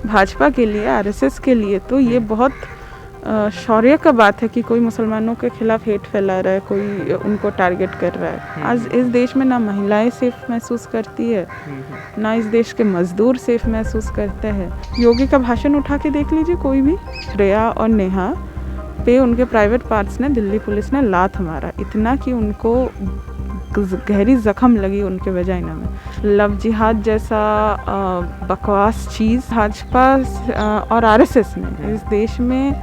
भाजपा के लिए, आरएसएस के लिए तो ये बहुत शौर्य का बात है कि कोई मुसलमानों के खिलाफ हेट फैला रहा है, कोई उनको टारगेट कर रहा है। आज इस देश में ना महिलाएं सेफ महसूस करती है, ना इस देश के मजदूर सेफ महसूस करते हैं। योगी का भाषण उठा के देख लीजिए कोई भी, श्रेया और नेहा पे उनके प्राइवेट पार्ट्स ने दिल्ली पुलिस ने लात मारा, इतना कि उनको गहरी जख्म लगी उनके वजाइना में। लव जिहाद जैसा बकवास चीज़ भाजपा और आरएसएस ने इस देश में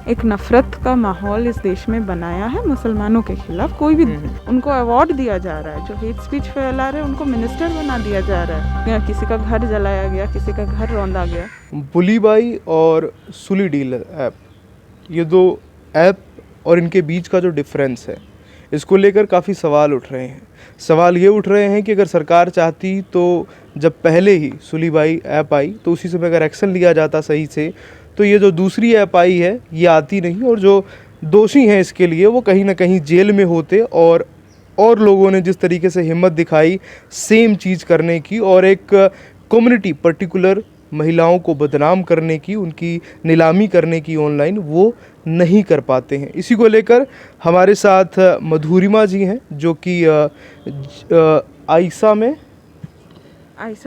एक नफ़रत का माहौल इस देश में बनाया है मुसलमानों के खिलाफ। कोई भी उनको अवार्ड दिया जा रहा है, जो हेट स्पीच फैला रहे हैं उनको मिनिस्टर बना दिया जा रहा है। किसी का घर जलाया गया, किसी का घर रौंदा गया। बुली बाई और सुली डील ऐप, ये दो ऐप और इनके बीच का जो डिफरेंस है, इसको लेकर काफ़ी सवाल उठ रहे हैं। सवाल ये उठ रहे हैं कि अगर सरकार चाहती तो जब पहले ही सुली बाई ऐप आई तो उसी समय अगर एक्शन लिया जाता सही से, तो ये जो दूसरी ऐप आई है ये आती नहीं, और जो दोषी हैं इसके लिए वो कहीं ना कहीं जेल में होते। और लोगों ने जिस तरीके से हिम्मत दिखाई सेम चीज़ करने की और एक कम्युनिटी पर्टिकुलर महिलाओं को बदनाम करने की, उनकी नीलामी करने की ऑनलाइन, वो नहीं कर पाते हैं। इसी को लेकर हमारे साथ मधुरिमा जी हैं जो कि आयशा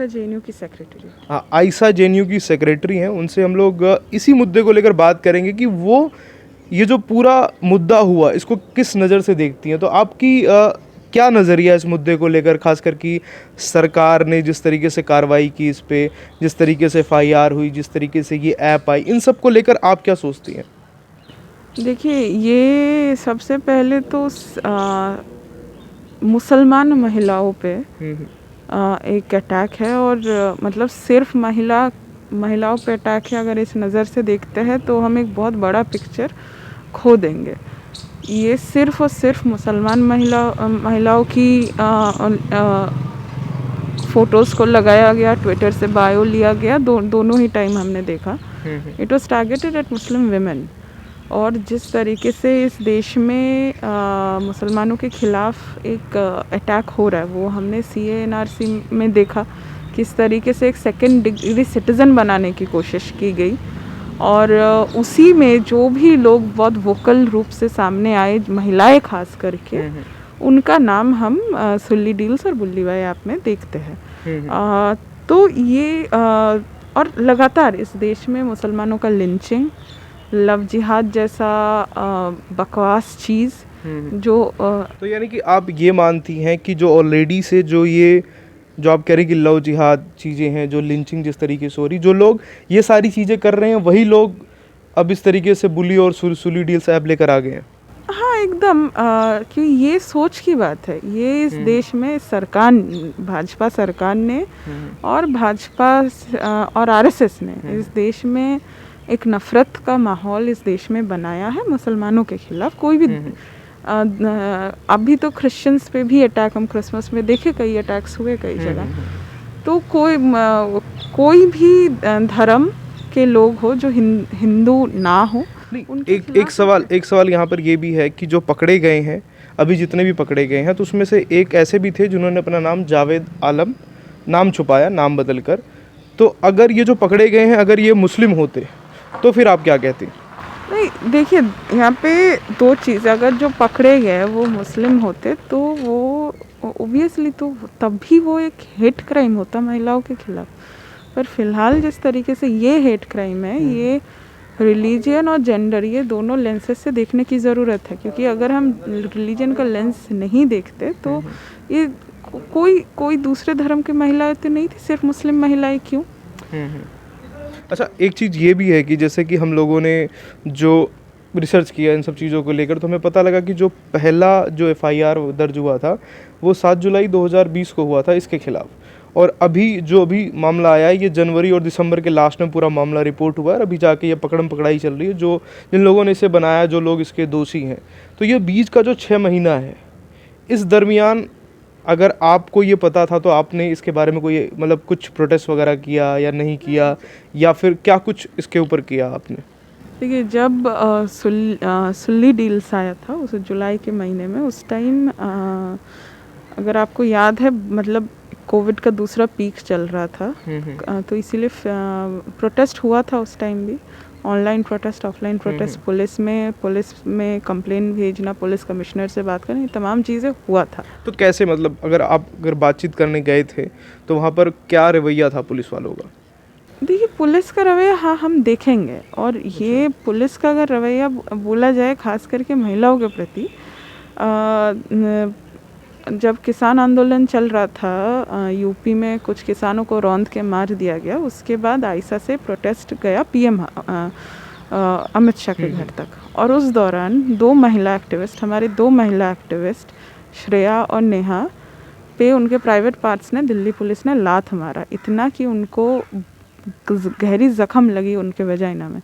जेएनयू की सेक्रेटरी। हाँ, आयशा जेएनयू की सेक्रेटरी हैं। उनसे हम लोग इसी मुद्दे को लेकर बात करेंगे कि वो ये जो पूरा मुद्दा हुआ इसको किस नज़र से देखती हैं। तो आपकी क्या नज़रिया इस मुद्दे को लेकर, खासकर कि सरकार ने जिस तरीके से कार्रवाई की इस पे, जिस तरीके से FIR हुई, जिस तरीके से ये ऐप आई, इन सब को लेकर आप क्या सोचती हैं? देखिए, ये सबसे पहले तो मुसलमान महिलाओं पे एक अटैक है, और मतलब सिर्फ महिलाओं पे अटैक है। अगर इस नज़र से देखते हैं तो हम एक बहुत बड़ा पिक्चर खो देंगे। ये सिर्फ और सिर्फ मुसलमान महिलाओं की फ़ोटोज़ को लगाया गया, ट्विटर से बायो लिया गया, दोनों ही टाइम हमने देखा। It was targeted eight Muslim women. और जिस तरीके से इस देश में मुसलमानों के ख़िलाफ़ एक अटैक हो रहा है, वो हमने CANRC में देखा। किस तरीके से एक सेकेंड डिग्री सिटीज़न बनाने की कोशिश की गई, और उसी में जो भी लोग बहुत वोकल रूप से सामने आए, महिलाएं खास करके, उनका नाम हम सुल्ली डील्स और बुल्ली बाई ऐप में देखते हैं। तो ये और लगातार इस देश में मुसलमानों का लिंचिंग, लव जिहाद जैसा बकवास चीज़ जो तो यानी कि आप ये मानती हैं कि जो ऑलरेडी से जो आप कह रहे हैं कि लव जिहाद चीज़ें हैं, जो लिंचिंग जिस तरीके से हो रही, जो लोग ये सारी चीज़ें कर रहे हैं वही लोग अब इस तरीके से बुली और सुली डील्स ऐप लेकर आ गए हैं? हाँ, एकदम। कि ये सोच की बात है। ये इस देश में सरकार, भाजपा सरकार ने और भाजपा और आरएसएस ने इस देश में एक नफ़रत का माहौल इस देश में बनाया है मुसलमानों के खिलाफ। कोई भी अभी तो क्रिश्चियंस पे भी अटैक हम क्रिसमस में देखे, कई अटैक्स हुए कई जगह। तो कोई भी धर्म के लोग हो जो हिंदू ना हो, एक सवाल यहाँ पर ये भी है कि जो पकड़े गए हैं, अभी जितने भी पकड़े गए हैं, तो उसमें से एक ऐसे भी थे जिन्होंने अपना नाम जावेद आलम नाम छुपाया, नाम बदल कर। तो अगर ये जो पकड़े गए हैं, अगर ये मुस्लिम होते तो फिर आप क्या कहती? नहीं, देखिए, यहाँ पे दो चीज़, अगर जो पकड़े गए वो मुस्लिम होते तो वो ओबियसली तो तब भी वो एक हेट क्राइम होता महिलाओं के खिलाफ। पर फिलहाल जिस तरीके से ये हेट क्राइम है, ये रिलीजन और जेंडर, ये दोनों लेंसेज से देखने की ज़रूरत है। क्योंकि अगर हम रिलीजन का लेंस नहीं देखते तो ये कोई दूसरे धर्म की महिलाएं तो नहीं थी, सिर्फ मुस्लिम महिलाएं क्यों? अच्छा, एक चीज़ ये भी है कि जैसे कि हम लोगों ने जो रिसर्च किया इन सब चीज़ों को लेकर, तो हमें पता लगा कि जो पहला जो FIR दर्ज हुआ था वो 7 जुलाई 2020 को हुआ था इसके खिलाफ। और अभी मामला आया है, ये जनवरी और दिसंबर के लास्ट में पूरा मामला रिपोर्ट हुआ है, और अभी जाके ये पकड़म पकड़ाई चल रही है जिन लोगों ने इसे बनाया, जो लोग इसके दोषी हैं। तो ये बीच का जो 6 महीना है, इस दरमियान अगर आपको ये पता था तो आपने इसके बारे में कोई मतलब कुछ प्रोटेस्ट वगैरह किया या नहीं किया, या फिर क्या कुछ इसके ऊपर किया आपने? देखिए, जब सुल्ली डील्स आया था उस जुलाई के महीने में, उस टाइम अगर आपको याद है, मतलब कोविड का दूसरा पीक चल रहा था, तो इसीलिए प्रोटेस्ट हुआ था उस टाइम भी, online protest, offline protest, police में कंप्लेन भेजना, पुलिस कमिश्नर से बात करना, ये तमाम चीज़ें हुआ था। तो कैसे, मतलब अगर बातचीत करने गए थे तो वहाँ पर क्या रवैया था पुलिस वालों का? देखिए, पुलिस का रवैया हाँ हम देखेंगे, और ये पुलिस का अगर रवैया बोला जाए खास करके महिलाओं के प्रति, जब किसान आंदोलन चल रहा था यूपी में, कुछ किसानों को रौंद के मार दिया गया, उसके बाद आइसा से प्रोटेस्ट गया पीएम अमित शाह के घर तक, और उस दौरान हमारे दो महिला एक्टिविस्ट श्रेया और नेहा पे उनके प्राइवेट पार्ट्स ने दिल्ली पुलिस ने लात मारा, इतना कि उनको गहरी जख्म लगी उनके वजाइना में।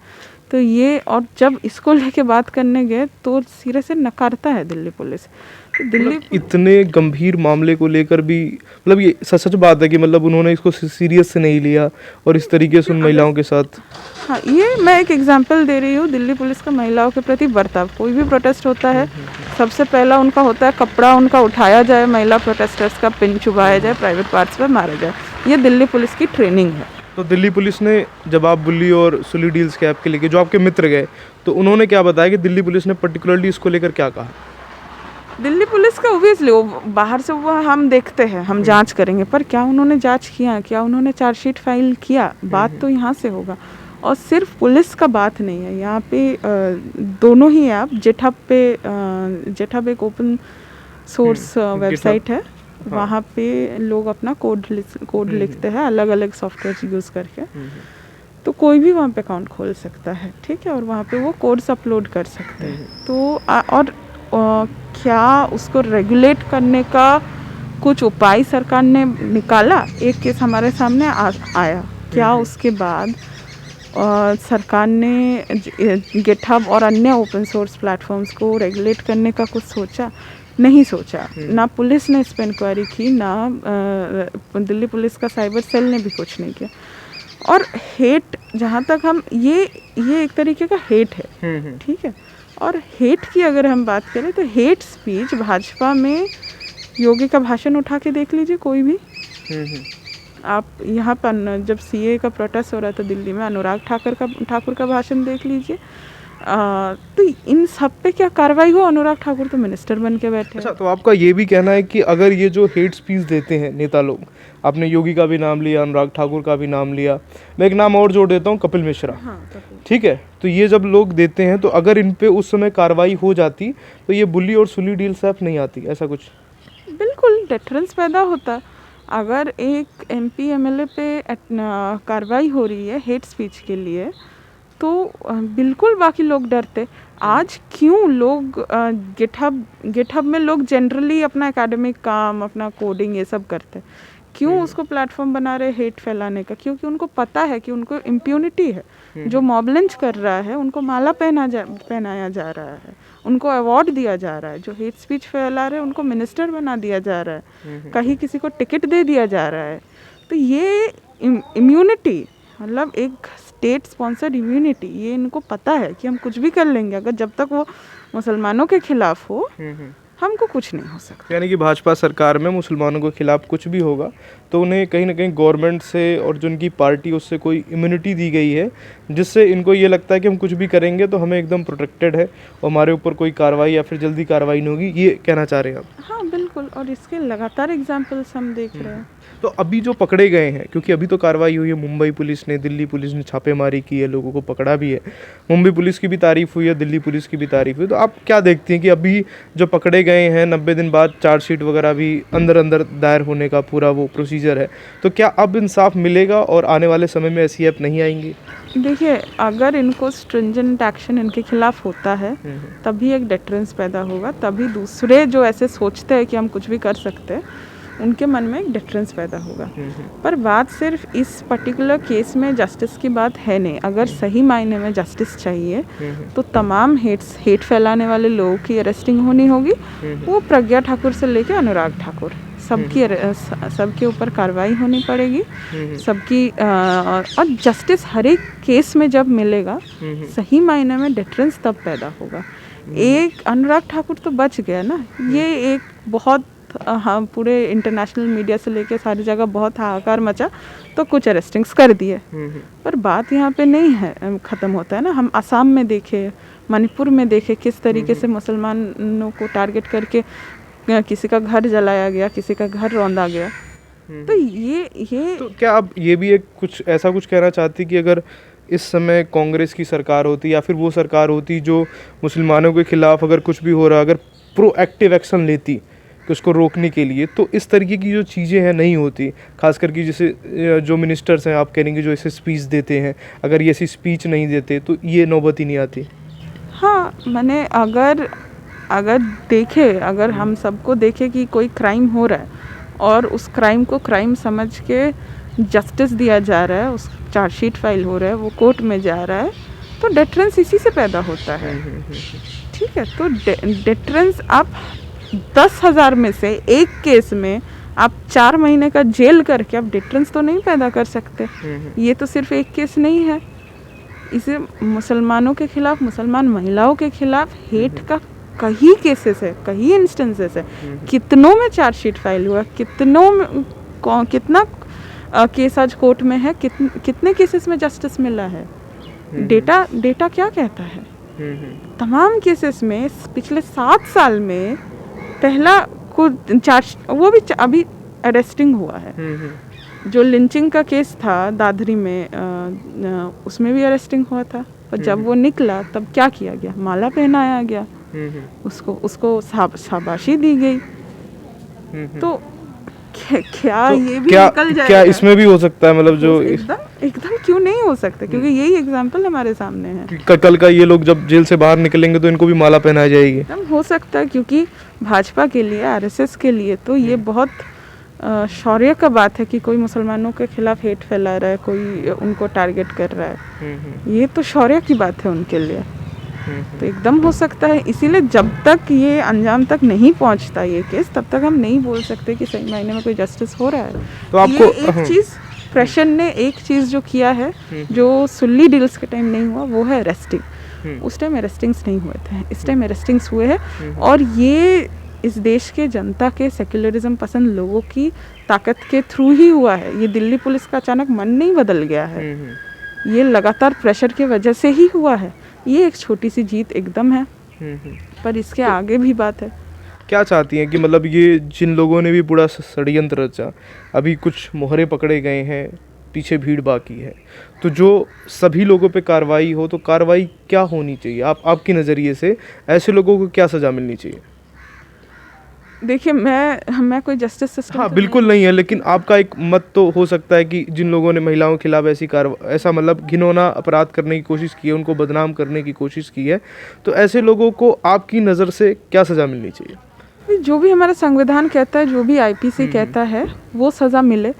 तो ये, और जब इसको लेके बात करने गए तो सिरे से नकारता है दिल्ली पुलिस। तो दिल्ली इतने गंभीर मामले को लेकर भी, मतलब ये सच बात है कि मतलब उन्होंने इसको सीरियस से नहीं लिया और इस तरीके से उन महिलाओं के साथ। हाँ, ये मैं एक एग्जांपल दे रही हूँ दिल्ली पुलिस का महिलाओं के प्रति बर्ताव। कोई भी प्रोटेस्ट होता है, सबसे पहला उनका होता है कपड़ा उनका उठाया जाए, महिला प्रोटेस्टर्स का पिन चुभाया जाए, प्राइवेट पार्ट्स पर मारा जाए। ये दिल्ली पुलिस की ट्रेनिंग है। तो दिल्ली पुलिस ने, जब आप बुल्ली और सुली डील्स के ऐप के लेके जो आपके मित्र गए, तो उन्होंने क्या बताया कि दिल्ली पुलिस ने पर्टिकुलरली इसको लेकर क्या कहा? दिल्ली पुलिस का ओबियसली बाहर से वो हम देखते हैं, हम जांच करेंगे, पर क्या उन्होंने जांच किया, क्या उन्होंने चार्जशीट फाइल किया? बात तो यहाँ से होगा। और सिर्फ पुलिस का बात नहीं है यहाँ पे, दोनों ही ऐप, जेठअप एक ओपन सोर्स वेबसाइट है, वहाँ पे लोग अपना कोड लिखते हैं अलग अलग सॉफ्टवेयर यूज़ करके, तो कोई भी वहाँ पे अकाउंट खोल सकता है, ठीक है, और वहाँ पे वो कोड्स अपलोड कर सकते हैं। तो क्या उसको रेगुलेट करने का कुछ उपाय सरकार ने निकाला? एक केस हमारे सामने आया, क्या उसके बाद सरकार ने गिटहब और अन्य ओपन सोर्स प्लेटफॉर्म्स को रेगुलेट करने का कुछ सोचा? नहीं सोचा। ना पुलिस ने इस पर इंक्वायरी की, ना दिल्ली पुलिस का साइबर सेल ने भी कुछ नहीं किया। और हेट, जहाँ तक हम ये एक तरीके का हेट है, ठीक है, और हेट की अगर हम बात करें तो हेट स्पीच, भाजपा में योगी का भाषण उठा के देख लीजिए कोई भी, आप यहाँ पर जब सीए का प्रोटेस्ट हो रहा था दिल्ली में, अनुराग ठाकुर का भाषण देख लीजिए, तो इन सब पे क्या कार्रवाई हो? अनुराग ठाकुर तो मिनिस्टर बन के बैठे। अच्छा, तो आपका ये भी कहना है कि अगर ये जो हेट स्पीच देते हैं नेता लोग, आपने योगी का भी नाम लिया, अनुराग ठाकुर का भी नाम लिया, मैं एक नाम और जोड़ देता हूँ, कपिल मिश्रा, ठीक है, तो ये जब लोग देते हैं, तो अगर इन पे उस समय कार्रवाई हो जाती तो ये बुल्ली और सुली डील्स ऐप नहीं आती, ऐसा कुछ? बिल्कुल डिफरेंस पैदा होता। अगर एक एमपी एमएलए पे कार्रवाई हो रही है हेट स्पीच के लिए, तो बिल्कुल बाकी लोग डरते। आज क्यों लोग गिटहब में लोग जनरली अपना एकेडमिक काम, अपना कोडिंग ये सब करते, क्यों उसको प्लेटफॉर्म बना रहे हेट फैलाने का? क्योंकि उनको पता है कि उनको इम्प्यूनिटी है। जो मॉब लिंच कर रहा है उनको माला पहनाया जा रहा है, उनको अवार्ड दिया जा रहा है। जो हेट स्पीच फैला रहे हैं उनको मिनिस्टर बना दिया जा रहा है, कहीं किसी को टिकट दे दिया जा रहा है। तो ये इम्यूनिटी, मतलब एक स्टेट स्पॉन्सर्ड इम्यूनिटी, ये इनको पता है कि हम कुछ भी कर लेंगे, अगर जब तक वो मुसलमानों के खिलाफ हो हमको कुछ नहीं हो सकता। यानी कि भाजपा सरकार में मुसलमानों के खिलाफ कुछ भी होगा तो उन्हें कहीं ना कहीं गवर्नमेंट से और जो उनकी पार्टी उससे कोई इम्यूनिटी दी गई है, जिससे इनको ये लगता है कि हम कुछ भी करेंगे तो हमें एकदम प्रोटेक्टेड है और हमारे ऊपर कोई कार्रवाई या फिर जल्दी कार्रवाई नहीं होगी, ये कहना चाह रहे हैं आप? हाँ बिल्कुल, और इसके लगातार एग्जाम्पल्स हम देख रहे हैं। तो अभी जो पकड़े गए हैं, क्योंकि अभी तो कार्रवाई हुई है, मुंबई पुलिस ने, दिल्ली पुलिस ने छापेमारी की है, लोगों को पकड़ा भी है, मुंबई पुलिस की भी तारीफ हुई है, दिल्ली पुलिस की भी तारीफ हुई, तो आप क्या देखती हैं कि अभी जो पकड़े गए हैं 90 दिन बाद चार्जशीट वगैरह भी अंदर दायर होने का पूरा वो प्रोसीजर है, तो क्या अब इंसाफ मिलेगा और आने वाले समय में ऐसी ऐप नहीं आएंगी? देखिए, अगर इनको स्ट्रिंजेंट एक्शन इनके खिलाफ होता है तभी एक डिटरेंस पैदा होगा, तभी दूसरे जो ऐसे सोचते हैं कि हम कुछ भी कर सकते हैं उनके मन में एक डिफरेंस पैदा होगा। पर बात सिर्फ इस पर्टिकुलर केस में जस्टिस की बात है नहीं। अगर सही मायने में जस्टिस चाहिए तो तमाम हेट फैलाने वाले लोगों की अरेस्टिंग होनी होगी, वो प्रज्ञा ठाकुर से लेकर अनुराग ठाकुर सबके ऊपर कार्रवाई होनी पड़ेगी, सबकी और जस्टिस हर एक केस में जब मिलेगा सही मायने में डिफरेंस तब पैदा होगा। एक अनुराग ठाकुर तो बच गया ना, ये एक बहुत हाँ, पूरे इंटरनेशनल मीडिया से लेके सारी जगह बहुत हाहाकार मचा, तो कुछ अरेस्टिंग्स कर दिए। पर बात यहाँ पे नहीं है ख़त्म होता है ना। हम असम में देखे, मणिपुर में देखे किस तरीके से मुसलमानों को टारगेट करके किसी का घर जलाया गया, किसी का घर रौंदा गया। तो ये तो क्या आप ये भी एक कुछ ऐसा कुछ कहना चाहती कि अगर इस समय कांग्रेस की सरकार होती या फिर वो सरकार होती जो मुसलमानों के खिलाफ अगर कुछ भी हो रहा, अगर प्रोएक्टिव एक्शन लेती कि उसको रोकने के लिए, तो इस तरीके की जो चीज़ें हैं नहीं होती। खास करके जैसे जो मिनिस्टर्स हैं, आप कहेंगे जो ऐसे स्पीच देते हैं, अगर ये ऐसी स्पीच नहीं देते तो ये नौबत ही नहीं आती। हाँ, मैंने अगर हम सबको देखे कि कोई क्राइम हो रहा है और उस क्राइम को क्राइम समझ के जस्टिस दिया जा रहा है, उस चार्जशीट फाइल हो रहा है, वो कोर्ट में जा रहा है, तो डेटरेंस इसी से पैदा होता है। ठीक है, तो डेटरेंस आप 10,000 में से एक केस में आप 4 महीने का जेल करके आप डेटरेंस तो नहीं पैदा कर सकते। ये तो सिर्फ एक केस नहीं है। इसे मुसलमानों के खिलाफ, मुसलमान महिलाओं के खिलाफ हेट का कई केसेस है, कई इंस्टेंसेस है। कितनों में चार्जशीट फाइल हुआ, कितना केस आज कोर्ट में है, कितने केसेस में जस्टिस मिला है। डेटा क्या कहता है? तमाम केसेस में पिछले 7 साल में पहला चार्ज, वो भी अभी अरेस्टिंग हुआ है। जो लिंचिंग का केस था दादरी में, उसमें भी अरेस्टिंग हुआ था, पर जब वो निकला तब क्या किया गया? माला पहनाया गया, उसको शाबाशी दी गई। तो क्या तो ये भी निकल जाएगा? क्या इसमें भी हो सकता है, मतलब जो एकदम क्यों नहीं हो सकता? क्योंकि यही एग्जाम्पल हमारे सामने है। कल का ये लोग जब जेल से बाहर निकलेंगे तो इनको भी माला पहनाई जाएगी। एकदम हो सकता है, क्योंकि भाजपा के लिए, आरएसएस के लिए तो ये बहुत शौर्य का बात है कि कोई मुसलमानों के खिलाफ हेट फैला रहा है, कोई उनको टारगेट कर रहा है। ये तो शौर्य की बात है उनके लिए। तो एकदम हो सकता है। इसीलिए जब तक ये अंजाम तक नहीं पहुंचता ये केस, तब तक हम नहीं बोल सकते कि सही मायने में कोई जस्टिस हो रहा है। तो आपको ये एक चीज़, प्रेशर ने एक चीज़ जो किया है, जो सुल्ली डील्स के टाइम नहीं हुआ, वो है अरेस्टिंग। उस टाइम अरेस्टिंग्स नहीं हुए थे, इस टाइम अरेस्टिंग्स हुए हैं। और ये इस देश के जनता के सेक्युलरिज्म पसंद लोगों की ताकत के थ्रू ही हुआ है। ये दिल्ली पुलिस का अचानक मन नहीं बदल गया है, ये लगातार प्रेशर की वजह से ही हुआ है। ये एक छोटी सी जीत एकदम है, पर इसके आगे भी बात है। क्या चाहती हैं कि मतलब ये जिन लोगों ने भी पूरा षड्यंत्र रचा, अभी कुछ मोहरे पकड़े गए हैं, पीछे भीड़ बाकी है, तो जो सभी लोगों पे कार्रवाई हो, तो कार्रवाई क्या होनी चाहिए? आपके नज़रिए से ऐसे लोगों को क्या सज़ा मिलनी चाहिए? देखिए, मैं कोई जस्टिस सिस्टम, हाँ बिल्कुल नहीं है, लेकिन आपका एक मत तो हो सकता है कि जिन लोगों ने महिलाओं के खिलाफ ऐसा मतलब घिनौना अपराध करने की कोशिश की है, उनको बदनाम करने की कोशिश की है, तो ऐसे लोगों को आपकी नज़र से क्या सज़ा मिलनी चाहिए? जो भी हमारा संविधान कहता है, जो भी आईपीसी कहता है, वो सज़ा मिले।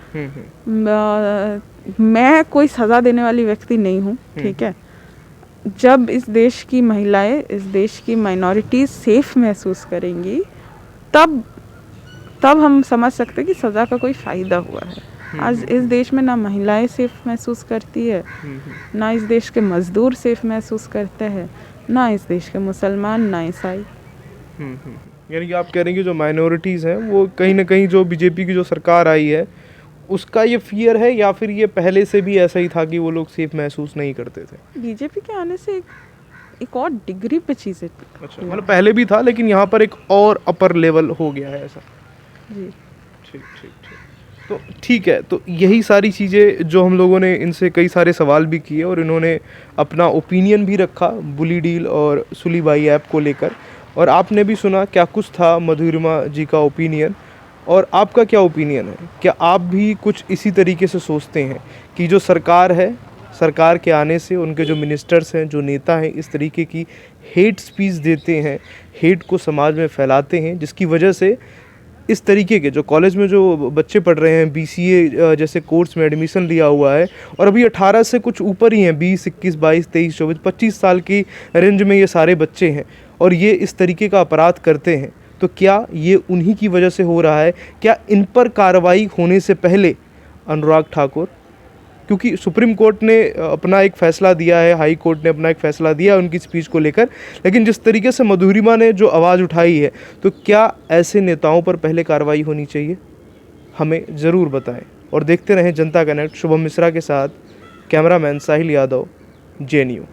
मैं कोई सज़ा देने वाली व्यक्ति नहीं हूँ, ठीक है। जब इस देश की महिलाएं, इस देश की माइनॉरिटीज़ सेफ महसूस करेंगी, तब हम समझ सकते हैं कि सज़ा का कोई फ़ायदा हुआ है। आज इस देश में ना महिलाएं सेफ महसूस करती है, ना इस देश के मज़दूर सेफ महसूस करते हैं, ना इस देश के मुसलमान, ना ईसाई। यानी कि आप कह रहे हैं कि जो माइनॉरिटीज़ हैं वो कहीं ना कहीं जो बीजेपी की जो सरकार आई है उसका ये फियर है, या फिर ये पहले से भी ऐसा ही था कि वो लोग सेफ महसूस नहीं करते थे? बीजेपी के आने से एक और डिग्री पे चीज़ें, अच्छा, मतलब पहले भी था लेकिन यहाँ पर एक और अपर लेवल हो गया है ऐसा? जी, ठीक ठीक ठीक। तो ठीक है, तो यही सारी चीज़ें जो हम लोगों ने इनसे कई सारे सवाल भी किए और इन्होंने अपना ओपिनियन भी रखा बुली डील और सुलीबाई ऐप को लेकर, और आपने भी सुना क्या कुछ था मधुरिमा जी का ओपिनियन, और आपका क्या ओपिनियन है? क्या आप भी कुछ इसी तरीके से सोचते हैं कि जो सरकार है, सरकार के आने से उनके जो मिनिस्टर्स हैं, जो नेता हैं, इस तरीके की हेट स्पीच देते हैं, हेट को समाज में फैलाते हैं, जिसकी वजह से इस तरीके के जो कॉलेज में जो बच्चे पढ़ रहे हैं, बीसीए जैसे कोर्स में एडमिशन लिया हुआ है, और अभी 18 से कुछ ऊपर ही हैं, 20, 21, 22, 23, 24, 25 साल की रेंज में ये सारे बच्चे हैं, और ये इस तरीके का अपराध करते हैं, तो क्या ये उन्हीं की वजह से हो रहा है? क्या इन पर कार्रवाई होने से पहले अनुराग ठाकुर, क्योंकि सुप्रीम कोर्ट ने अपना एक फ़ैसला दिया है, हाई कोर्ट ने अपना एक फ़ैसला दिया है उनकी स्पीच को लेकर, लेकिन जिस तरीके से मधुरिमा ने जो आवाज़ उठाई है, तो क्या ऐसे नेताओं पर पहले कार्रवाई होनी चाहिए? हमें ज़रूर बताएं और देखते रहें जनता कनेक्ट। शुभम मिश्रा के साथ कैमरामैन साहिल यादव, JNU।